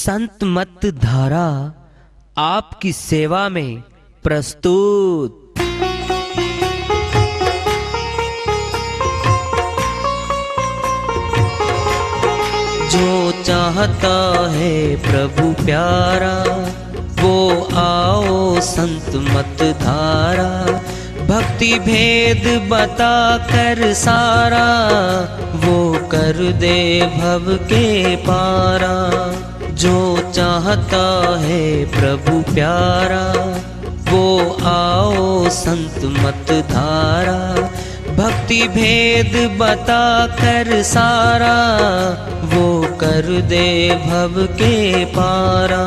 संत मत धारा आपकी सेवा में प्रस्तुत। जो चाहता है प्रभु प्यारा वो आओ संत मत धारा। भक्ति भेद बता कर सारा वो कर दे भव के पारा। जो चाहता है प्रभु प्यारा वो आओ संत मत धारा। भक्ति भेद बता कर सारा वो कर दे भव के पारा।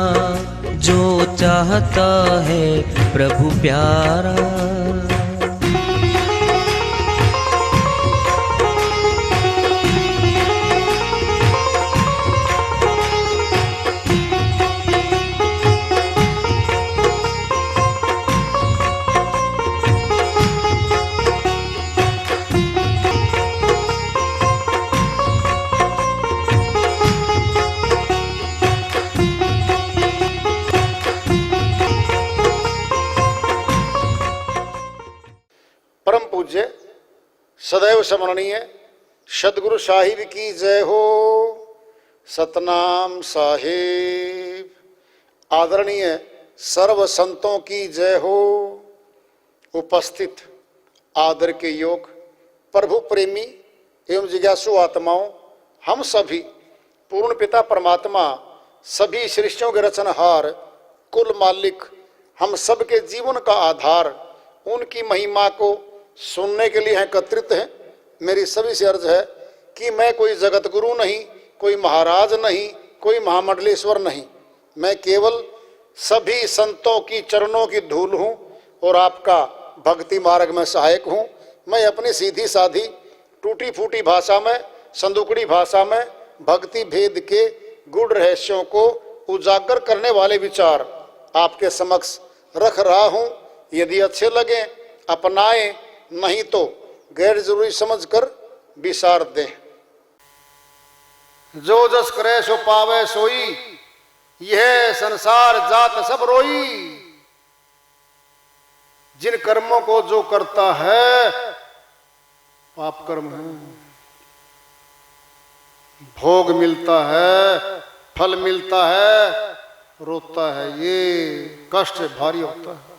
जो चाहता है प्रभु प्यारा। परम पूज्य सदैव स्मरणीय सदगुरु साहिब की जय हो। सतनाम साहिब। आदरणीय सर्व संतों की जय हो। उपस्थित आदर के योग प्रभु प्रेमी एवं जिज्ञासु आत्माओं, हम सभी पूर्ण पिता परमात्मा सभी सृष्टियों के रचनहार कुल मालिक हम सबके जीवन का आधार उनकी महिमा को सुनने के लिए एकत्रित हैं। मेरी सभी से अर्ज है कि मैं कोई जगत गुरु नहीं, कोई महाराज नहीं, कोई महामंडलेश्वर नहीं। मैं केवल सभी संतों की चरणों की धूल हूँ और आपका भक्ति मार्ग में सहायक हूँ। मैं अपनी सीधी साधी टूटी फूटी भाषा में, संदुकड़ी भाषा में भक्ति भेद के गूढ़ रहस्यों को उजागर करने वाले विचार आपके समक्ष रख रहा हूँ। यदि अच्छे लगे अपनाएं, नहीं तो गैर जरूरी समझकर विसार दें। जो जस करे सो पावे सोई, यह संसार जात सब रोई। जिन कर्मों को जो करता है पाप कर्म है। भोग मिलता है, फल मिलता है, रोता है, ये कष्ट भारी होता है।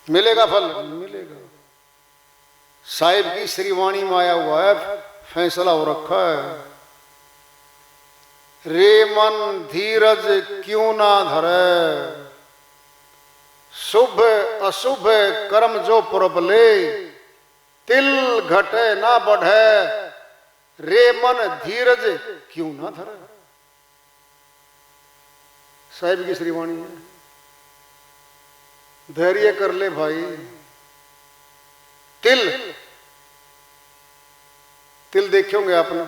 मिलेगा फल, मिलेगा। साहिब की श्रीवाणी में आया हुआ है, फैसला हो रखा है। रे मन धीरज क्यों ना धरे, शुभ अशुभ कर्म जो प्रबले, तिल घटे ना बढ़े, रे मन धीरज क्यों ना धरे। साहिब की श्रीवाणी है। धैर्य कर ले भाई। तिल तिल देखे होंगे आपने,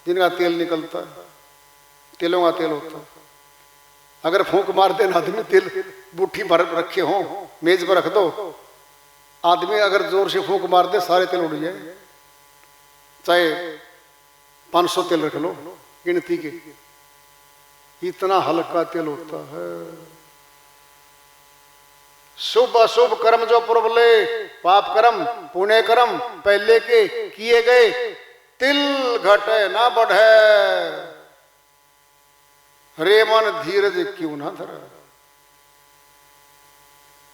जिनका तेल निकलता है, तिलों का तेल होता है। अगर फूंक मार दे ना आदमी, तिल बुट्ठी भर रखे हो, मेज पर रख दो, आदमी अगर जोर से फूंक मार दे सारे तिल उड़ जाए। चाहे 500 तिल रख लो गिनती के, इतना हल्का तिल होता है। शुभ अशुभ कर्म जो प्रबले, पाप कर्म पुण्य कर्म पहले के किए गए, तिल घटे ना बढ़े, रे मन धीरज क्यों ना धरे।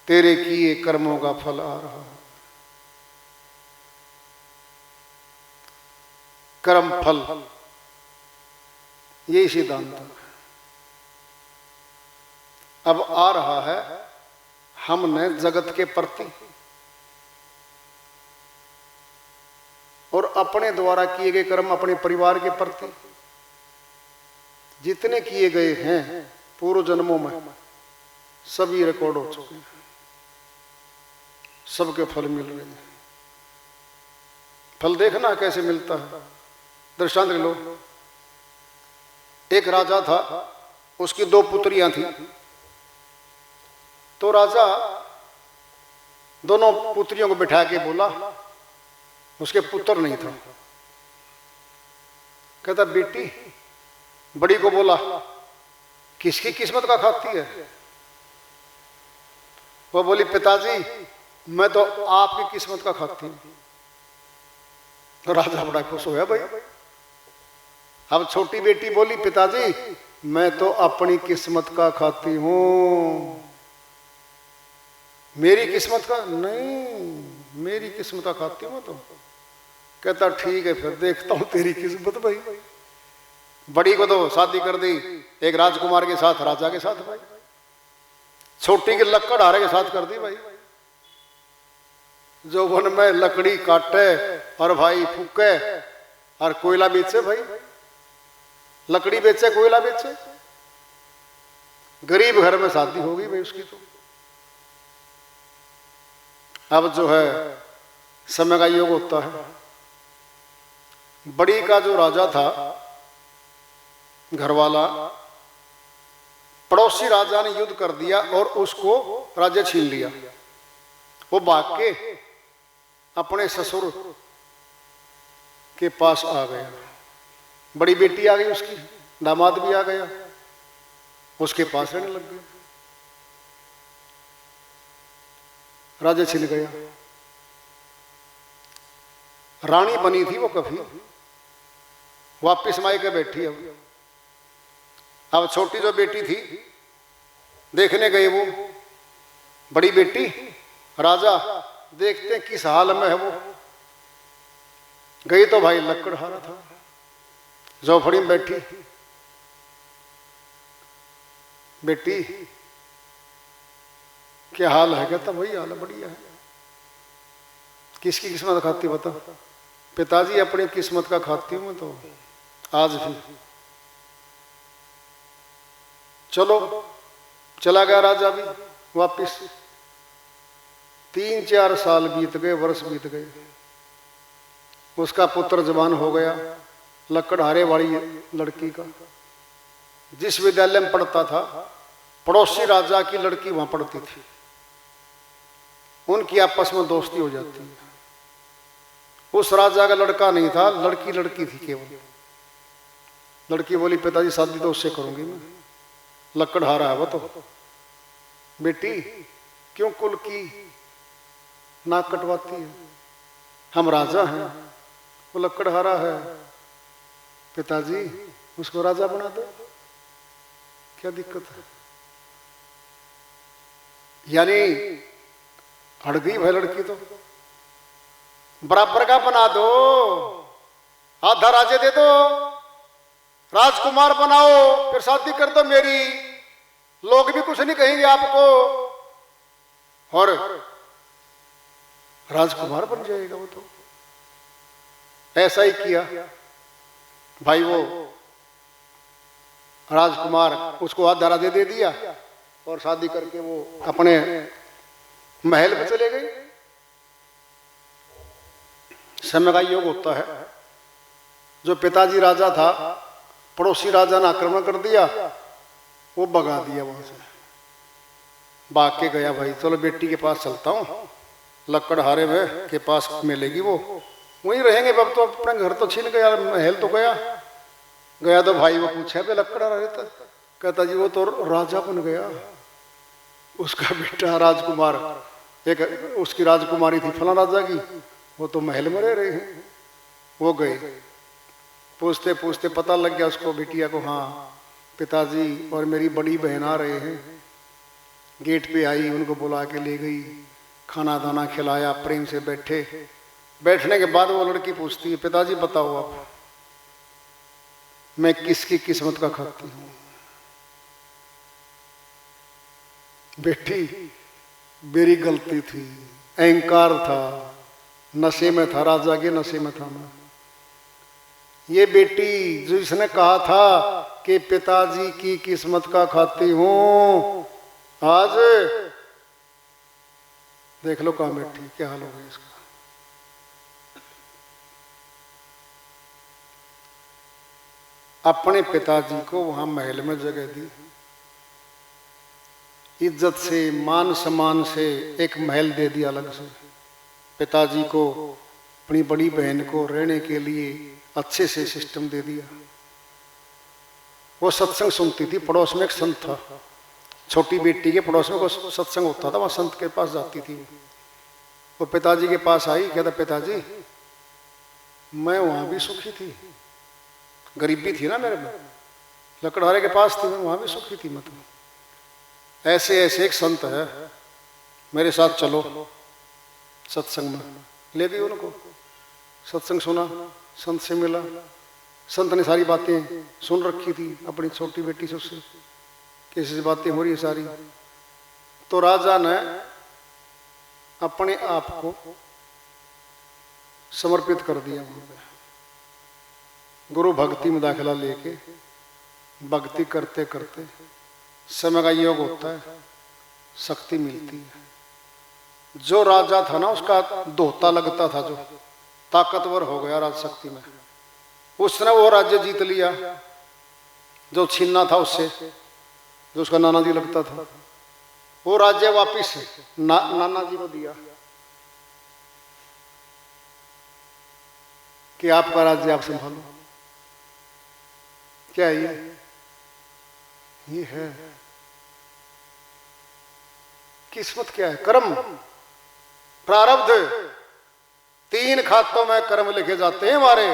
तेरे किए कर्मों का फल आ रहा। कर्म फल, यही सिद्धांत है। अब आ रहा है हमने जगत के प्रति और अपने द्वारा किए गए कर्म अपने परिवार के प्रति जितने किए गए हैं पूर्व जन्मों में, सभी रिकॉर्ड हो चुके हैं। सबके फल मिल रहे हैं। फल देखना कैसे मिलता है। दृष्टांत लो, एक राजा था, उसकी 2 पुत्रियां थी। तो राजा दोनों पुत्रियों को बिठा के बोला, उसके पुत्र नहीं था, कहता बेटी बड़ी को बोला किसकी किस्मत का खाती है? वो बोली पिताजी मैं तो आपकी किस्मत का खाती हूं। तो राजा बड़ा खुश होया भाई। अब छोटी बेटी बोली पिताजी मैं तो अपनी किस्मत का खाती हूं, मेरी किस्मत का नहीं, मेरी किस्मत का खाती हूं तो। कहता ठीक है फिर देखता हूं तेरी किस्मत भाई। बड़ी को तो शादी कर दी एक राजकुमार के साथ, राजा के साथ भाई। छोटी की लकड़हारे के साथ कर दी भाई। जो वन में लकड़ी काटे और भाई फूके और कोयला बेचे भाई, लकड़ी बेचे कोयला बेचे। गरीब घर में शादी होगी भाई उसकी तो। अब जो है समय का योग होता है। बड़ी का जो राजा था घरवाला, पड़ोसी राजा ने युद्ध कर दिया और उसको राज्य छीन लिया। वो भाग के अपने ससुर के पास आ गया। बड़ी बेटी आ गई उसकी, दामाद भी आ गया, उसके पास रहने लग गया। राज्य छिन गया। रानी बनी थी वो कभी, वापिस मायके बैठी। अब छोटी जो बेटी थी देखने गए वो बड़ी बेटी, राजा देखते किस हाल में है वो। गई तो भाई लकड़हारा था, झोपड़ी में बैठी। बेटी क्या हाल है? कहता वही हाल है, बढ़िया है। किसकी किस्मत खाती बता? पिताजी अपनी किस्मत का खाती हूं मैं तो आज भी। चलो चला गया राजा भी वापिस। 3-4 साल बीत गए, वर्ष बीत गए। उसका पुत्र जवान हो गया, लकड़हारे वाली लड़की का। जिस विद्यालय में पढ़ता था पड़ोसी राजा की लड़की वहां पढ़ती थी। उनकी आपस में दोस्ती हो जाती है। उस राजा का लड़का नहीं था, लड़की लड़की थी केवल। लड़की बोली पिताजी शादी तो उससे करूंगी मैं, लकड़हारा है वो तो। बेटी क्यों कुल की नाक कटवाती है? हम राजा हैं, वो लकड़हारा है। पिताजी उसको राजा बना दो, क्या दिक्कत है? यानी अड़ गई भाई लड़की तो। बराबर का बना दो, आधा राज्य दे दो, राजकुमार बनाओ, फिर शादी कर दो मेरी, लोग भी कुछ नहीं कहेंगे आपको, और राजकुमार बन जाएगा वो तो। ऐसा ही किया भाई। वो राजकुमार उसको आधा राज्य दे दिया और शादी करके वो अपने महल में चले गए। समय का योग होता है। जो पिताजी राजा था, पड़ोसी राजा ने आक्रमण कर दिया, वो भगा दिया वहां से। भाग के गया भाई, चलो बेटी के पास चलता हूँ, लकड़हारे में के पास मिलेगी वो, वहीं रहेंगे। अब तो अपना घर तो छीन गया, महल तो गया। गया तो भाई वो पूछा पे लकड़हारा रहता? कहता जी वो तो राजा बन गया, उसका बेटा राजकुमार, एक उसकी राजकुमारी थी फला राजा की, वो तो महल में रह रहे हैं। वो गए, पूछते पूछते पता लग गया उसको, बिटिया को, हाँ पिताजी और मेरी बड़ी बहन आ रहे हैं। गेट पे आई, उनको बुला के ले गई, खाना दाना खिलाया, प्रेम से बैठे। बैठने के बाद वो लड़की पूछती है पिताजी बताओ आप, मैं किसकी किस्मत का खाती हूँ? बेटी मेरी गलती थी, अहंकार था, नशे में था, राजा के नशे में था मैं। ये बेटी जिसने कहा था कि पिताजी की किस्मत का खाती हूं, आज देख लो कहां बैठी, क्या हाल हो गया इसका। अपने पिताजी को वहां महल में जगह दी, इज्जत से मान सम्मान से एक महल दे दिया अलग से। पिताजी को, अपनी बड़ी बहन को रहने के लिए अच्छे से सिस्टम दे दिया। वो सत्संग सुनती थी। पड़ोस में एक संत था, छोटी बेटी के पड़ोस में कोई सत्संग होता था, वहाँ संत के पास जाती थी। वो पिताजी के पास आई, कहता पिताजी मैं वहाँ भी सुखी थी, गरीबी थी ना मेरे में, लकड़हारे के पास थी, मैं वहाँ भी सुखी थी। मतलब ऐसे ऐसे एक संत है, मेरे साथ चलो सत्संग में। ले गई उनको, सत्संग सुना, संत से मिला। संत ने सारी बातें सुन रखी थी अपनी छोटी बेटी से, उससे कैसी से बातें हो रही है सारी। तो राजा ने अपने आप को समर्पित कर दिया वहां पे। गुरु भक्ति में दाखिला लेके भक्ति करते करते समय का योग होता है, शक्ति मिलती है। जो राजा था ना उसका दोहता लगता था, जो ताकतवर हो गया राज शक्ति में, उसने वो राज्य जीत लिया जो छीनना था उससे, जो उसका नाना जी लगता था। वो राज्य वापिस नाना जी को दिया कि आपका राज्य आप संभालो। क्या ये है किस्मत, क्या है कर्म, प्रारब्ध। 3 खातों में कर्म लिखे जाते हैं हमारे,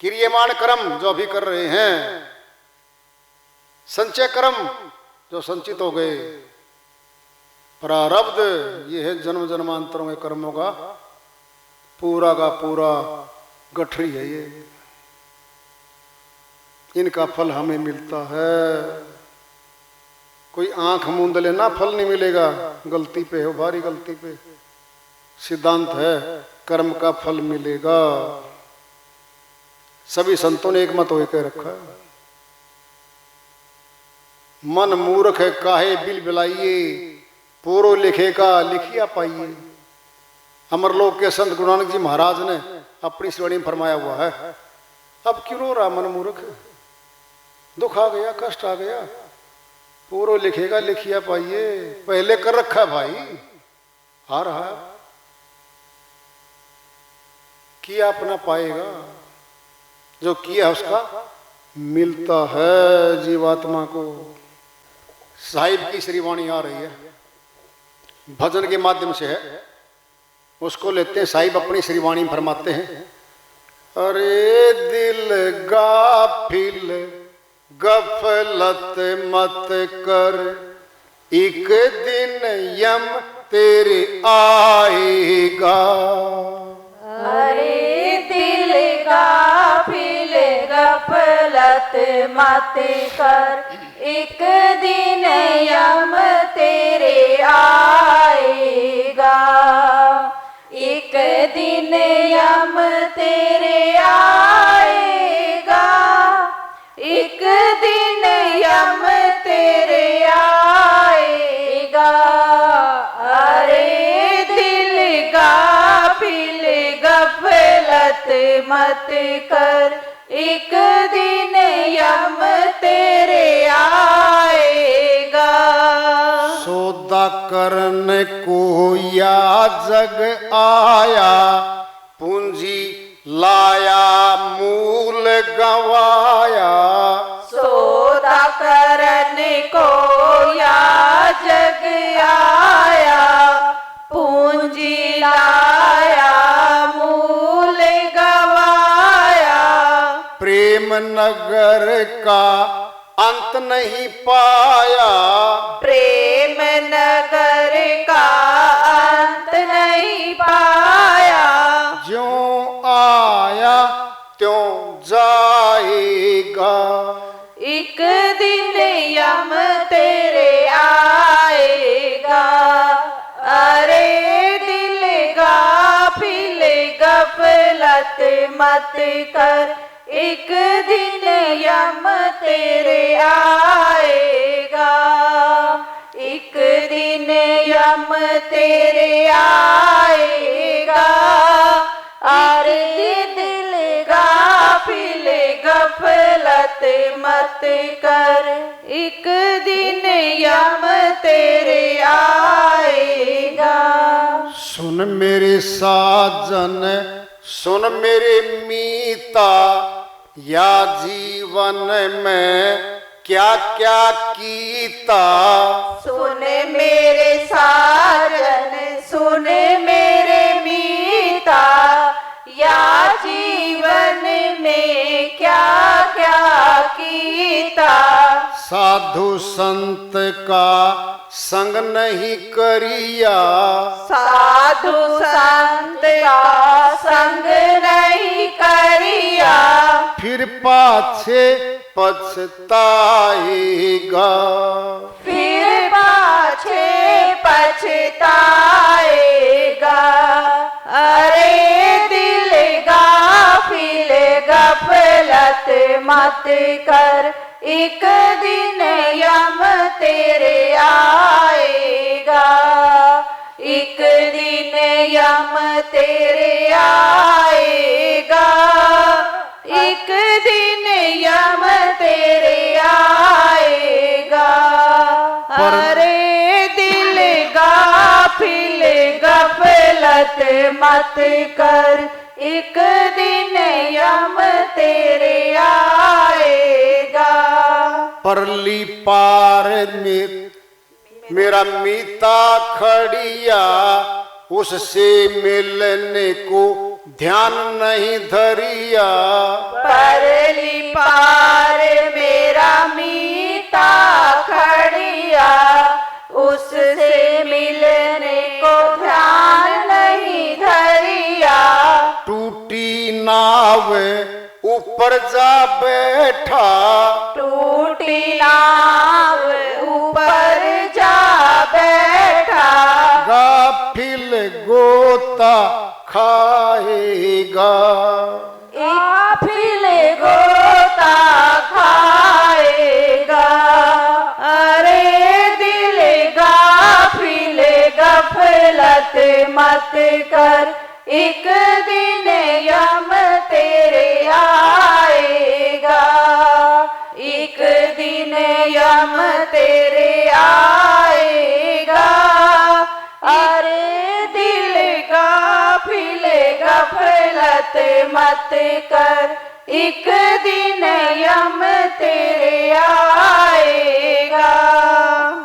क्रियमाण कर्म जो अभी कर रहे हैं, संचय कर्म जो संचित हो गए, प्रारब्ध ये है जन्म जन्मांतरों के कर्मों का पूरा गठरी है ये। इनका फल हमें मिलता है। कोई आंख मूंद लेना फल नहीं मिलेगा, गलती पे हो, भारी गलती पे। सिद्धांत है कर्म का फल मिलेगा। सभी संतों ने एक मत होकर रखा है। मन मूर्ख है काहे बिल बिलाइए, पूरो लिखेगा लिखिया पाइए। अमरलोक के संत गुरु नानक जी महाराज ने अपनी श्रेणी में फरमाया हुआ है, अब क्यों रो रहा मन मूर्ख, दुख आ गया, कष्ट आ गया, पूरो लिखेगा लिखिया पाइए। पहले कर रखा है भाई, आ रहा है, किया अपना पाएगा, जो किया उसका मिलता है जीवात्मा को। साहिब की श्रीवाणी आ रही है, भजन के माध्यम से है, उसको लेते हैं। साहिब अपनी श्रीवाणी फरमाते हैं, अरे दिल गाफिल गफलत मत कर, एक दिन यम तेरे आएगा। अरे दिल गाफिल गफलत मत कर, एक दिन यम तेरे आएगा। एक दिन यम तेरे आएगा, एक दिन यम तेरे आएगा। अरे दिल गाफिल गफलत मत कर, एक दिन यम तेरे आएगा। सौदा करने को या जग आया, पूंजी लाया मूल गवाया। सौदा करने को या जग आया, पूंजी लाया मूल गवाया। प्रेम नगर का अंत नहीं पाया, प्रेम नगर का अंत नहीं पाया। ज्यों आया त्यों जाएगा, एक दिन यम तेरे आएगा। अरे दिल गाफिल गफलत मत कर, एक दिन यम तेरे आएगा। एक दिन यम तेरे आएगा। अरे दिल गाफिल गफलत मत कर, एक दिन यम तेरे आएगा। सुन मेरे साजन सुन मेरे मीता, या जीवन में क्या क्या कीता। सुन मेरे साजन सुन मेरे मीता, या जीवन में क्या क्या कीता। साधु संत का संग नहीं करिया, साधु संत का संग नहीं करिया। फिर पाछे पछताएगा, फिर पाछे पछताएगा। अरे दिल गाफिल गफलत मत कर, एक दिन यम तेरे आएगा। एक दिन यम तेरे आएगा। एक दिन यम तेरे आएगा। अरे दिल गाफिल गफलत मत कर, एक दिन यम तेरे आएगा। परली पार में मेरा मीता खड़िया, उससे मिलने को ध्यान नहीं धरिया। परली पार मेरा मीता खड़िया, उससे मिलने को ध्यान नहीं धरिया। टूटी नाव ऊपर जा बैठा, टूटी नाव ऊपर जा बैठा। गाफिल गोता खाएगा, गाफिल गोता खाएगा। अरे दिल गाफिल गफलत मत कर, एक दिन यम तेरे आएगा। एक दिन यम तेरे आएगा। अरे दिल गाफिल गफलत मत कर, एक दिन यम तेरे आएगा।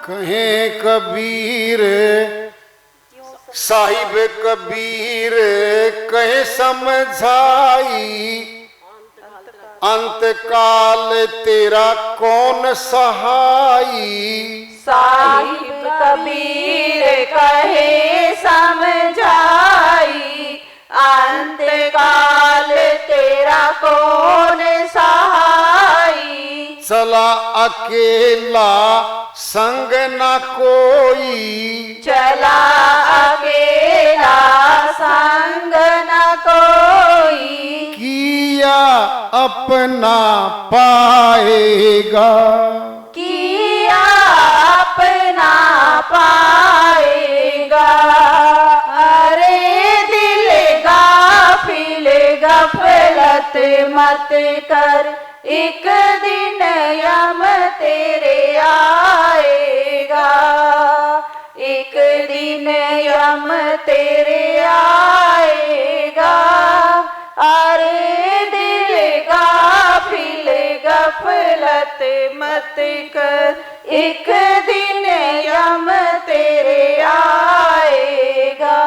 कहे कबीर साहिब कबीर कहे समझाई, अंत काल तेरा कौन सहाई। साहिब कबीर कहे समझाई, अंत काल तेरा कौन सहाई। चला अकेला संग न कोई, चला अकेला संग न कोई। किया अपना पाएगा, किया अपना पाएगा। अरे दिल गाफिल गफलत मत कर, एक दिन यम तेरे आएगा। एक दिन यम तेरे आएगा। अरे दिल गाफिल गफलत मत कर, एक दिन यम तेरे आएगा।